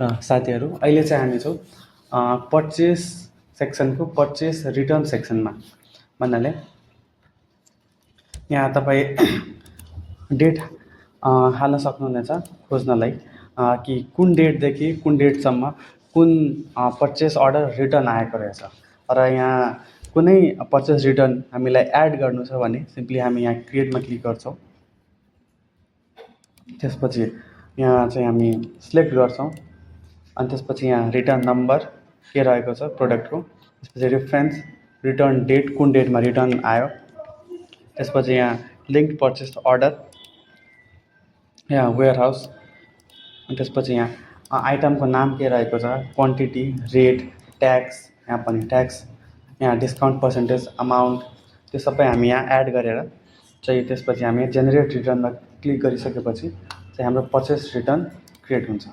साथीहरू अहिले चाहिँ हामी छौँ पर्चेस सेक्सनको पर्चेस रिटर्न सेक्सनमा। भन्नाले यहाँ तपाईँ डेट हाल्न सक्नुहुनेछ खोज्नलाई कि कुन डेटदेखि कुन डेटसम्म कुन पर्चेस अर्डर रिटर्न आएको रहेछ। र यहाँ कुनै पर्चेस रिटर्न हामीलाई एड गर्नु छ भने सिम्पली हामी यहाँ क्रिएटमा क्लिक गर्छौँ। त्यसपछि यहाँ चाहिँ हामी सिलेक्ट गर्छौँ अनि त्यसपछि यहाँ रिटर्न नम्बर के रहेको छ प्रोडक्टको, त्यसपछि रेफरेन्स रिटर्न डेट कुन डेटमा रिटर्न आयो, त्यसपछि यहाँ लिङ्क पर्चेस अर्डर, यहाँ वेयर हाउस, अनि त्यसपछि यहाँ आइटमको नाम के रहेको छ, क्वान्टिटी, रेट, ट्याक्स, यहाँ पनि ट्याक्स, यहाँ डिस्काउन्ट पर्सेन्टेज, अमाउन्ट, त्यो सबै हामी यहाँ एड गरेर चाहिँ त्यसपछि हामी जेनेरेट रिटर्नमा क्लिक गरिसकेपछि चाहिँ हाम्रो पर्चेस रिटर्न क्रिएट हुन्छ।